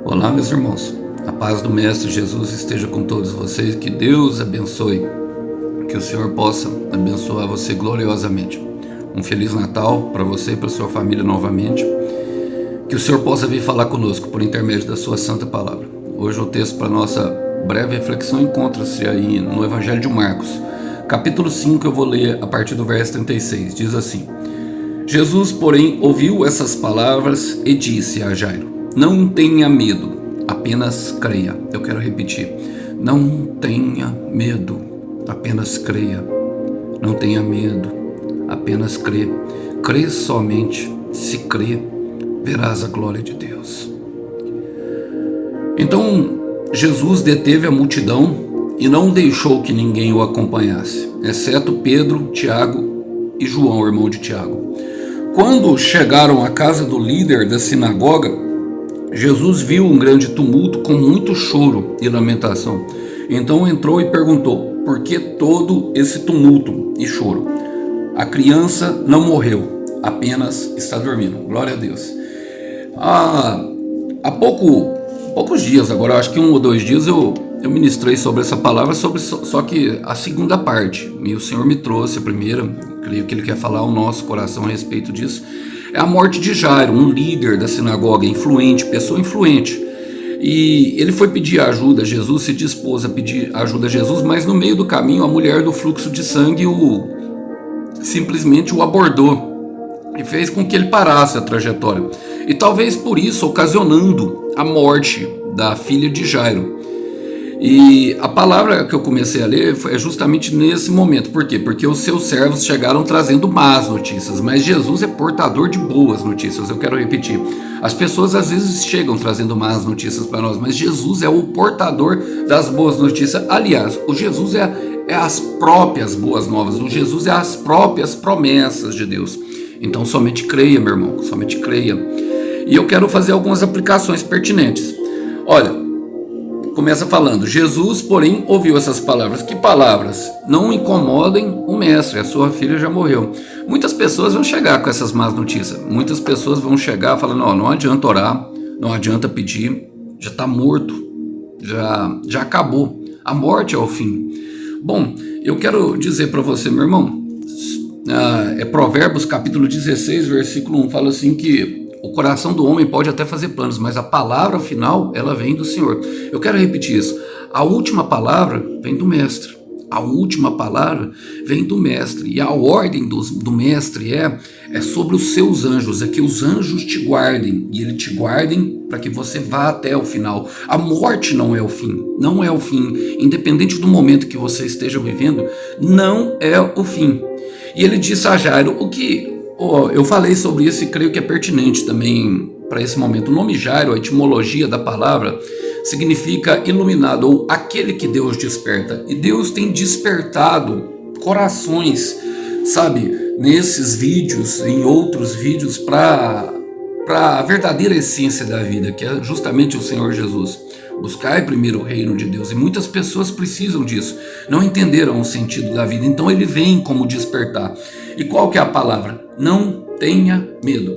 Olá, meus irmãos. A paz do Mestre Jesus esteja com todos vocês. Que Deus abençoe. Que o Senhor possa abençoar você gloriosamente. Um Feliz Natal para você e para sua família novamente. Que o Senhor possa vir falar conosco por intermédio da sua santa palavra. Hoje o texto para nossa breve reflexão encontra-se aí no Evangelho de Marcos. Capítulo 5, eu vou ler a partir do verso 36. Diz assim: Jesus, porém, ouviu essas palavras e disse a Jairo: não tenha medo, apenas creia. Eu quero repetir: não tenha medo, apenas creia. Não tenha medo, apenas crê. Crê somente. Se crê, verás a glória de Deus. Então Jesus deteve a multidão e não deixou que ninguém o acompanhasse, exceto Pedro, Tiago e João, irmão de Tiago. Quando chegaram à casa do líder da sinagoga, Jesus viu um grande tumulto com muito choro e lamentação. Então entrou e perguntou: por que todo esse tumulto e choro? A criança não morreu, apenas está dormindo. Glória a Deus. Há poucos dias, agora acho que 1 ou 2 dias, eu ministrei sobre essa palavra, só que a segunda parte, e o Senhor me trouxe a primeira. Creio que Ele quer falar ao nosso coração a respeito disso. É a morte de Jairo, um líder da sinagoga, influente, pessoa influente. E ele foi pedir ajuda a Jesus, se dispôs a pedir ajuda a Jesus, mas no meio do caminho a mulher do fluxo de sangue simplesmente o abordou e fez com que ele parasse a trajetória. E talvez por isso ocasionando a morte da filha de Jairo. E a palavra que eu comecei a ler é justamente nesse momento. Por quê? Porque os seus servos chegaram trazendo más notícias, mas Jesus é portador de boas notícias. Eu quero repetir: as pessoas às vezes chegam trazendo más notícias para nós, mas Jesus é o portador das boas notícias. Aliás, o Jesus é as próprias boas novas, o Jesus é as próprias promessas de Deus. Então somente creia, meu irmão, somente creia. E eu quero fazer algumas aplicações pertinentes. Olha, começa falando: Jesus, porém, ouviu essas palavras. Que palavras? Não incomodem o mestre, a sua filha já morreu. Muitas pessoas vão chegar com essas más notícias. Muitas pessoas vão chegar falando: não adianta orar, não adianta pedir, já está morto, já acabou. A morte é o fim. Bom, eu quero dizer para você, meu irmão, é Provérbios capítulo 16, versículo 1, fala assim que o coração do homem pode até fazer planos, mas a palavra final, ela vem do Senhor. Eu quero repetir isso: a última palavra vem do mestre. A última palavra vem do mestre. E a ordem do mestre é sobre os seus anjos. É que os anjos te guardem. E ele te guardem para que você vá até o final. A morte não é o fim. Não é o fim. Independente do momento que você esteja vivendo, não é o fim. E ele disse a Jairo o que... eu falei sobre isso e creio que é pertinente também para esse momento. O nome Jairo, a etimologia da palavra, significa iluminado, ou aquele que Deus desperta. E Deus tem despertado corações, sabe, nesses vídeos, em outros vídeos, para a verdadeira essência da vida, que é justamente o Senhor Jesus. Buscai primeiro o reino de Deus. E muitas pessoas precisam disso. Não entenderam o sentido da vida. Então ele vem como despertar. E qual que é a palavra? Não tenha medo.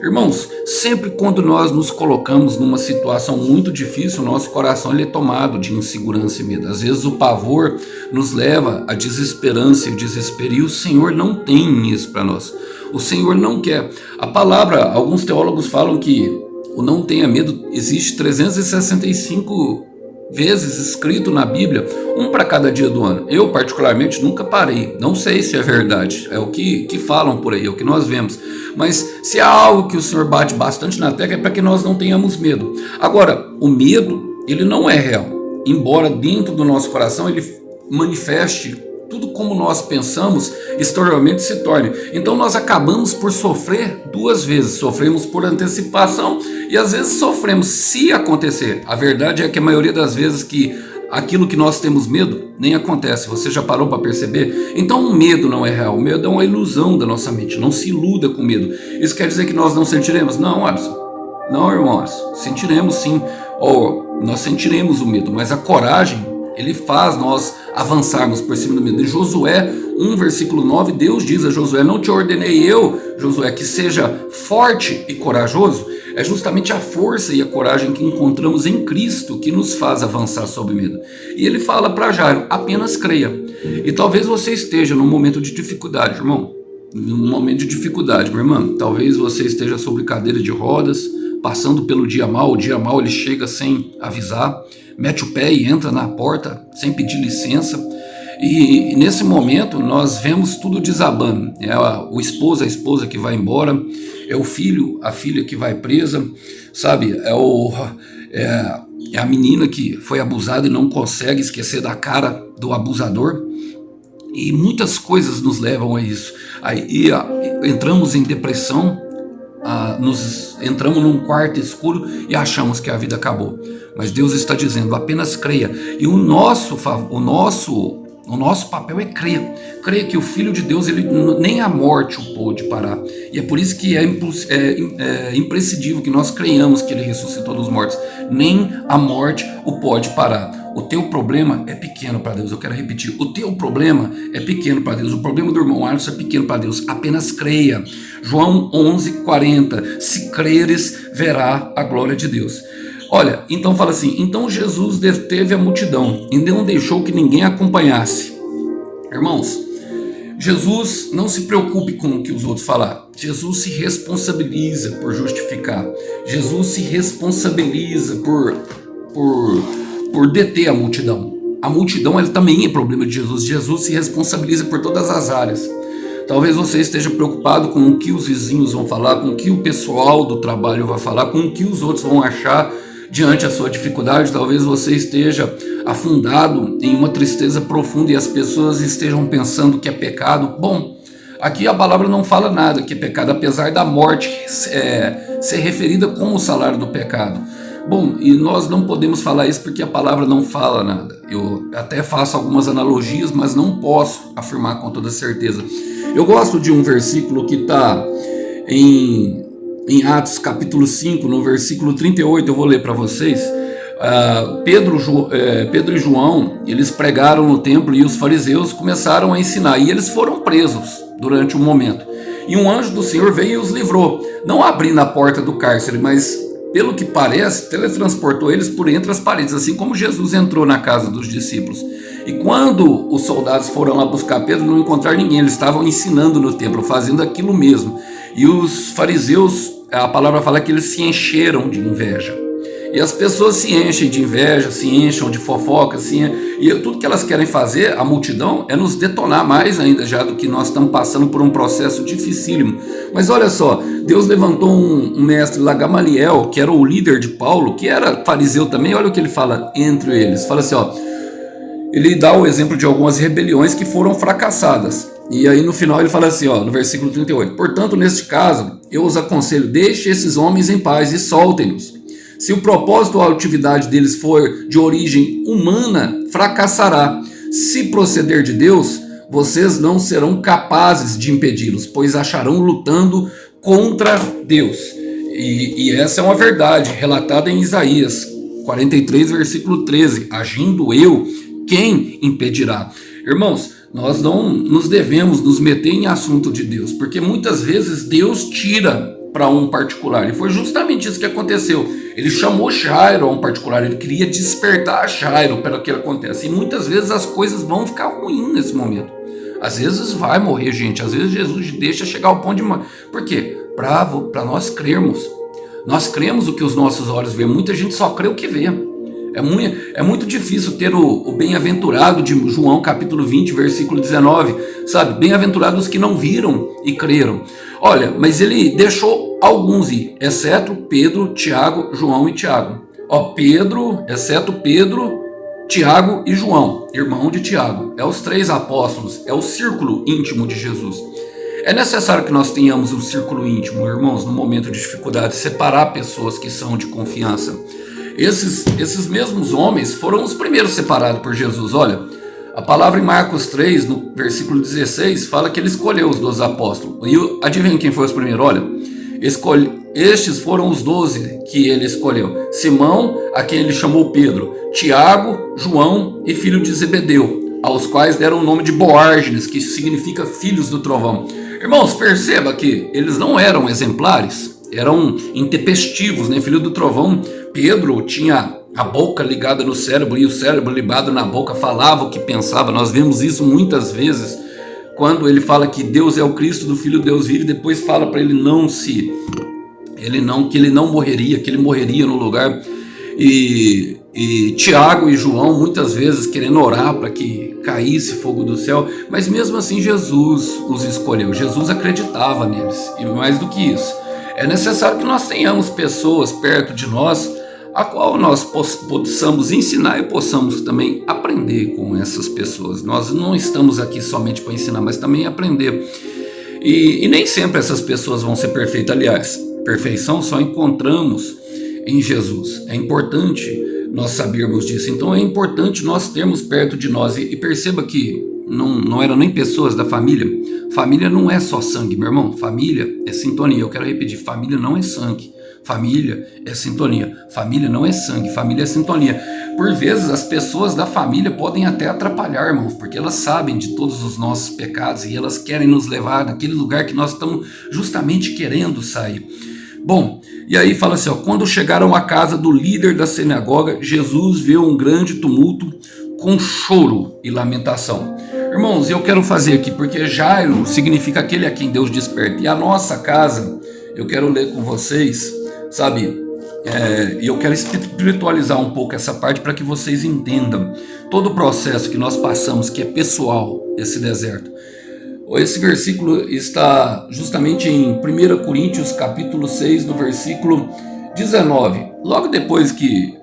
Irmãos, sempre quando nós nos colocamos numa situação muito difícil, o nosso coração ele é tomado de insegurança e medo. Às vezes o pavor nos leva à desesperança e o desespero. E o Senhor não tem isso para nós. O Senhor não quer. A palavra, alguns teólogos falam que o não tenha medo existe 365 vezes escrito na Bíblia, um para cada dia do ano. Eu particularmente nunca parei, não sei se é verdade, é o que falam por aí, é o que nós vemos, mas se há algo que o Senhor bate bastante na tecla é para que nós não tenhamos medo. Agora, o medo, ele não é real, embora dentro do nosso coração ele manifeste tudo como nós pensamos, exteriormente se torne. Então nós acabamos por sofrer 2 vezes. Sofremos por antecipação e às vezes sofremos se acontecer. A verdade é que a maioria das vezes que aquilo que nós temos medo nem acontece. Você já parou para perceber? Então o medo não é real. O medo é uma ilusão da nossa mente. Não se iluda com medo. Isso quer dizer que nós não sentiremos? Não, Alisson. Não, irmãos. Sentiremos sim. Nós sentiremos o medo, mas a coragem, ele faz nós avançarmos por cima do medo. Em Josué 1, versículo 9, Deus diz a Josué: não te ordenei eu, Josué, que seja forte e corajoso? É justamente a força e a coragem que encontramos em Cristo que nos faz avançar sobre o medo. E ele fala para Jairo: apenas creia. E talvez você esteja num momento de dificuldade, irmão. Num momento de dificuldade, minha irmã. Talvez você esteja sobre cadeira de rodas, passando pelo dia mal. O dia mal ele chega sem avisar, mete o pé e entra na porta sem pedir licença. E nesse momento nós vemos tudo desabando. É o esposo, a esposa que vai embora, é o filho, a filha que vai presa, sabe? É a menina que foi abusada e não consegue esquecer da cara do abusador. E muitas coisas nos levam a isso. Aí entramos em depressão, entramos num quarto escuro e achamos que a vida acabou. Mas Deus está dizendo: apenas creia. E o nosso papel é crer. Creia que o Filho de Deus, nem a morte o pôde parar. E é por isso que é imprescindível que nós creiamos que ele ressuscitou dos mortos. Nem a morte o pode parar. O teu problema é pequeno para Deus. Eu quero repetir: o teu problema é pequeno para Deus. O problema do irmão Alisson é pequeno para Deus. Apenas creia. João 11:40. Se creres, verá a glória de Deus. Olha, então fala assim: então Jesus deteve a multidão e não deixou que ninguém acompanhasse. Irmãos, Jesus não se preocupe com o que os outros falaram. Jesus se responsabiliza por justificar. Jesus se responsabiliza por deter a multidão. A multidão ela também é problema de Jesus. Jesus se responsabiliza por todas as áreas. Talvez você esteja preocupado com o que os vizinhos vão falar, com o que o pessoal do trabalho vai falar, com o que os outros vão achar diante da sua dificuldade. Talvez você esteja afundado em uma tristeza profunda e as pessoas estejam pensando que é pecado. Bom, aqui a palavra não fala nada que é pecado, apesar da morte ser referida como o salário do pecado. Bom, e nós não podemos falar isso porque a palavra não fala nada. Eu até faço algumas analogias, mas não posso afirmar com toda certeza. Eu gosto de um versículo que está em Atos capítulo 5, no versículo 38, eu vou ler para vocês. Pedro e João, eles pregaram no templo e os fariseus começaram a ensinar. E eles foram presos durante um momento. E um anjo do Senhor veio e os livrou. Não abrindo a porta do cárcere, mas, pelo que parece, teletransportou eles por entre as paredes, assim como Jesus entrou na casa dos discípulos. E quando os soldados foram lá buscar Pedro, não encontraram ninguém. Eles estavam ensinando no templo, fazendo aquilo mesmo. E os fariseus, a palavra fala que eles se encheram de inveja. E as pessoas se enchem de inveja, se enchem de fofoca, e tudo que elas querem fazer, a multidão, é nos detonar mais ainda, já do que nós estamos passando por um processo dificílimo. Mas olha só, Deus levantou um mestre lá, Gamaliel, que era o líder de Paulo, que era fariseu também. Olha o que ele fala entre eles. Fala assim, ele dá o exemplo de algumas rebeliões que foram fracassadas. E aí no final ele fala assim, no versículo 38. Portanto, neste caso, eu os aconselho: deixe esses homens em paz e soltem-nos. Se o propósito ou a atividade deles for de origem humana, fracassará. Se proceder de Deus, vocês não serão capazes de impedi-los, pois acharão lutando contra Deus. E essa é uma verdade relatada em Isaías 43, versículo 13. Agindo eu, quem impedirá? Irmãos, nós não nos devemos nos meter em assunto de Deus, porque muitas vezes Deus tira para um particular, e foi justamente isso que aconteceu. Ele chamou Jairo a um particular, ele queria despertar Jairo para que acontece. E muitas vezes as coisas vão ficar ruins nesse momento. Às vezes vai morrer gente, às vezes Jesus deixa chegar ao ponto de morrer. Por quê? Para nós crermos. Nós cremos o que os nossos olhos veem. Muita gente só crê o que vê. É muito difícil ter o bem-aventurado de João capítulo 20, versículo 19, sabe? Bem-aventurados os que não viram e creram. Olha, mas ele deixou alguns ir, exceto Pedro, Tiago, João e Tiago. Exceto Pedro, Tiago e João, irmão de Tiago. É os 3 apóstolos, é o círculo íntimo de Jesus. É necessário que nós tenhamos um círculo íntimo, irmãos, no momento de dificuldade, separar pessoas que são de confiança. Esses mesmos homens foram os primeiros separados por Jesus. Olha, a palavra em Marcos 3, no versículo 16, fala que ele escolheu os 12 apóstolos. E adivinha quem foi os primeiros? Olha, estes foram os 12 que ele escolheu. Simão, a quem ele chamou Pedro, Tiago, João e filho de Zebedeu. aos quais deram o nome de Boárgenes, que significa filhos do trovão. Irmãos, perceba que eles não eram exemplares, eram intempestivos, né? Filho do trovão, Pedro tinha a boca ligada no cérebro e o cérebro ligado na boca, falava o que pensava. Nós vemos isso muitas vezes quando ele fala que Deus é o Cristo do Filho de Deus vive, depois fala para ele que ele não morreria, que ele morreria no lugar. E Tiago e João muitas vezes querendo orar para que caísse fogo do céu, mas mesmo assim Jesus os escolheu, Jesus acreditava neles. E mais do que isso, é necessário que nós tenhamos pessoas perto de nós a qual nós possamos ensinar e possamos também aprender com essas pessoas. Nós não estamos aqui somente para ensinar, mas também aprender. E nem sempre essas pessoas vão ser perfeitas. Aliás, perfeição só encontramos em Jesus. É importante nós sabermos disso. Então é importante nós termos perto de nós. E perceba que não eram nem pessoas da família. Família não é só sangue, meu irmão. Família é sintonia. Eu quero repetir, família não é sangue. Família é sintonia. Família não é sangue, família é sintonia. Por vezes as pessoas da família podem até atrapalhar, irmãos, porque elas sabem de todos os nossos pecados e elas querem nos levar naquele lugar que nós estamos justamente querendo sair. Bom, e aí fala assim, ó, quando chegaram à casa do líder da sinagoga, Jesus viu um grande tumulto com choro e lamentação. Irmãos, eu quero fazer aqui, porque Jairo significa aquele a quem Deus desperta. E a nossa casa, eu quero ler com vocês, sabe, e eu quero espiritualizar um pouco essa parte para que vocês entendam todo o processo que nós passamos, que é pessoal, esse deserto. Esse versículo está justamente em 1 Coríntios capítulo 6, no versículo 19. Logo depois que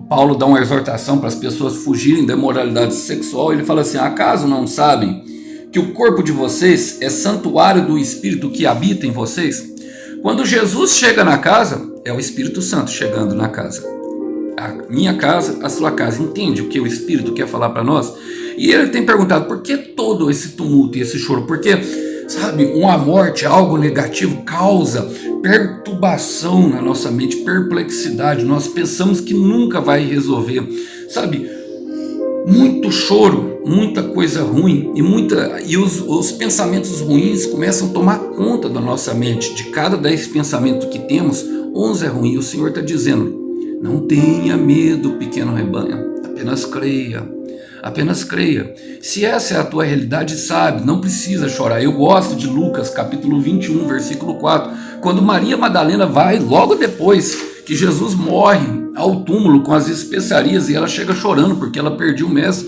Paulo dá uma exortação para as pessoas fugirem da imoralidade sexual, ele fala assim, acaso não sabem que o corpo de vocês é santuário do Espírito que habita em vocês? Quando Jesus chega na casa, é o Espírito Santo chegando na casa. A minha casa, a sua casa. Entende o que o Espírito quer falar para nós? E ele tem perguntado, por que todo esse tumulto e esse choro? Porque, sabe, uma morte, algo negativo, causa perturbação na nossa mente, perplexidade. Nós pensamos que nunca vai resolver. Sabe, muito choro, muita coisa ruim e os pensamentos ruins começam a tomar conta da nossa mente. De cada 10 pensamentos que temos, 11 é ruim. E o Senhor está dizendo, não tenha medo, pequeno rebanho, apenas creia. Apenas creia. Se essa é a tua realidade, sabe, não precisa chorar. Eu gosto de Lucas capítulo 21, versículo 4, quando Maria Madalena vai, logo depois que Jesus morre, ao túmulo com as especiarias, e ela chega chorando porque ela perdeu o mestre.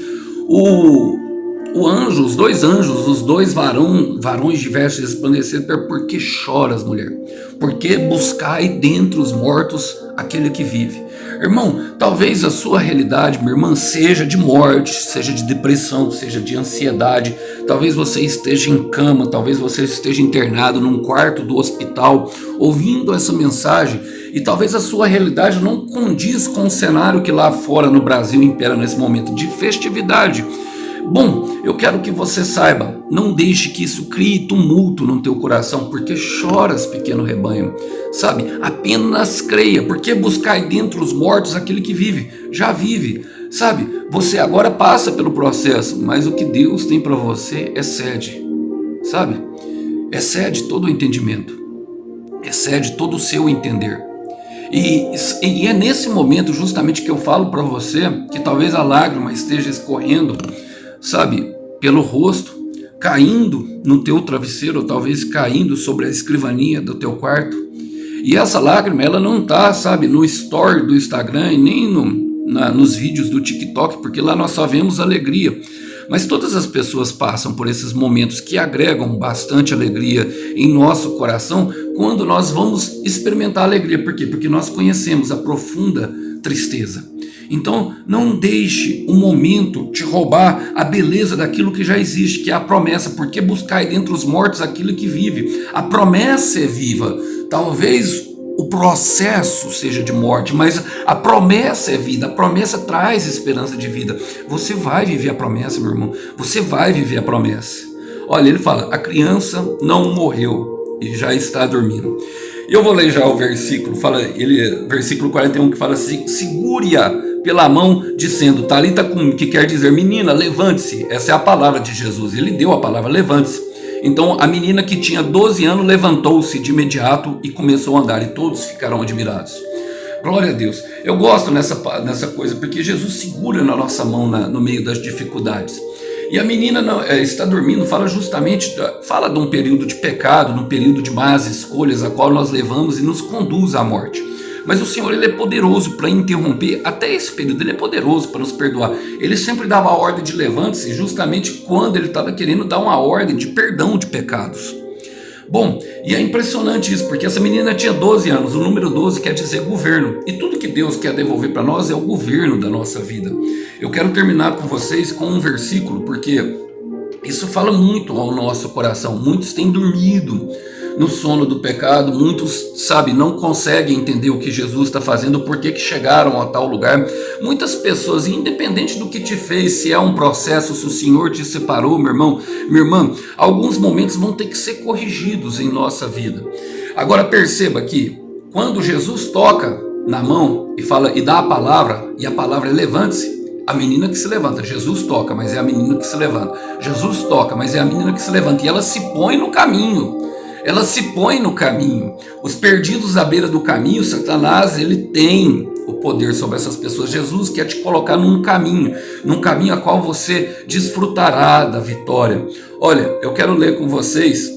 Os dois anjos, os dois varões de vestes resplandecentes, por que choras, mulher? Porque buscai dentre os mortos aquele que vive. Irmão, talvez a sua realidade, minha irmã, seja de morte, seja de depressão, seja de ansiedade. Talvez você esteja em cama, talvez você esteja internado num quarto do hospital, ouvindo essa mensagem, e talvez a sua realidade não condiz com o cenário que lá fora no Brasil impera nesse momento de festividade. Bom, eu quero que você saiba, não deixe que isso crie tumulto no teu coração, porque choras, pequeno rebanho, sabe? Apenas creia, porque buscai dentre os mortos aquele que vive, já vive, sabe? Você agora passa pelo processo, mas o que Deus tem para você excede, sabe? Excede todo o entendimento, excede todo o seu entender. E é nesse momento justamente que eu falo para você que talvez a lágrima esteja escorrendo, sabe, pelo rosto, caindo no teu travesseiro, ou talvez caindo sobre a escrivaninha do teu quarto. E essa lágrima, ela não está, sabe, no story do Instagram e nem nos vídeos do TikTok, porque lá nós só vemos alegria. Mas todas as pessoas passam por esses momentos que agregam bastante alegria em nosso coração quando nós vamos experimentar alegria. Por quê? Porque nós conhecemos a profunda tristeza. Então, não deixe um momento te roubar a beleza daquilo que já existe, que é a promessa, porque buscai dentre os mortos aquilo que vive. A promessa é viva. Talvez o processo seja de morte, mas a promessa é vida, a promessa traz esperança de vida. Você vai viver a promessa, meu irmão, você vai viver a promessa. Olha, ele fala, a criança não morreu, e já está dormindo. E eu vou ler já o versículo, versículo 41, que fala assim: segure-a pela mão, dizendo, Talita cum, que quer dizer, menina, levante-se. Essa é a palavra de Jesus, ele deu a palavra, levante-se. Então a menina que tinha 12 anos levantou-se de imediato e começou a andar, e todos ficaram admirados. Glória a Deus. Eu gosto nessa coisa, porque Jesus segura na nossa mão no meio das dificuldades. E a menina está dormindo, fala de um período de pecado, de um período de más escolhas, a qual nós levamos e nos conduz à morte. Mas o Senhor, ele é poderoso para interromper até esse período, ele é poderoso para nos perdoar. Ele sempre dava a ordem de levante-se, justamente quando ele estava querendo dar uma ordem de perdão de pecados. Bom, e é impressionante isso, porque essa menina tinha 12 anos, o número 12 quer dizer governo, e tudo que Deus quer devolver para nós é o governo da nossa vida. Eu quero terminar com vocês com um versículo, porque isso fala muito ao nosso coração. Muitos têm dormido no sono do pecado, muitos, não conseguem entender o que Jesus está fazendo, por que chegaram a tal lugar. Muitas pessoas, independente do que te fez, se é um processo, se o Senhor te separou, meu irmão, minha irmã, alguns momentos vão ter que ser corrigidos em nossa vida. Agora perceba que quando Jesus toca na mão e fala e dá a palavra, e a palavra é levante-se, a menina que se levanta. Jesus toca, mas é a menina que se levanta. Jesus toca, mas é a menina que se levanta, e ela se põe no caminho. Ela se põe no caminho. Os perdidos à beira do caminho, Satanás, ele tem o poder sobre essas pessoas. Jesus quer te colocar num caminho a qual você desfrutará da vitória. Olha, eu quero ler com vocês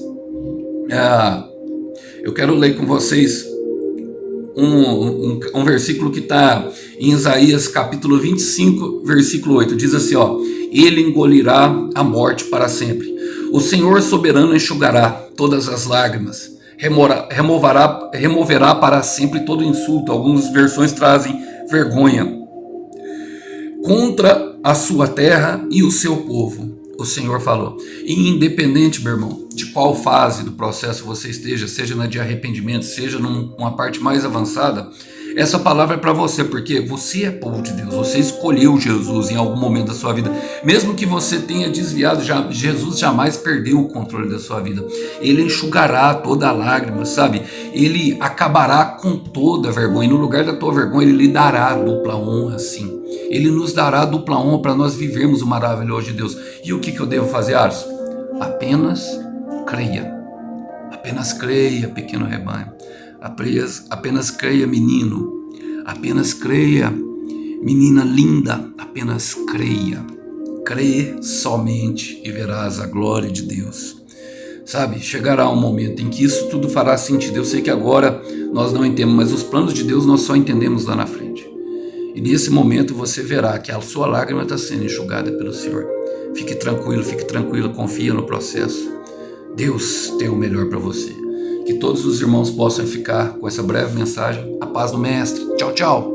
um versículo que está em Isaías capítulo 25, versículo 8. Diz assim, ele engolirá a morte para sempre. O Senhor soberano enxugará todas as lágrimas, removerá para sempre todo insulto. Algumas versões trazem vergonha contra a sua terra e o seu povo. O Senhor falou. E independente, meu irmão, de qual fase do processo você esteja, seja na de arrependimento, seja numa parte mais avançada, essa palavra é para você, porque você é povo de Deus, você escolheu Jesus em algum momento da sua vida. Mesmo que você tenha desviado, Jesus jamais perdeu o controle da sua vida. Ele enxugará toda a lágrima, Ele acabará com toda a vergonha. E no lugar da tua vergonha, Ele lhe dará dupla honra, sim. Ele nos dará dupla honra para nós vivermos o maravilhoso de Deus. E o que eu devo fazer, Ars? Apenas creia. Apenas creia, pequeno rebanho. Apenas creia, menino. Apenas creia, menina linda. Apenas creia. Crê somente e verás a glória de Deus. Chegará um momento em que isso tudo fará sentido. Eu sei que agora nós não entendemos, mas os planos de Deus nós só entendemos lá na frente. E nesse momento você verá que a sua lágrima está sendo enxugada pelo Senhor. Fique tranquilo, confia no processo. Deus tem o melhor para você. Que todos os irmãos possam ficar com essa breve mensagem. A paz do Mestre. Tchau, tchau.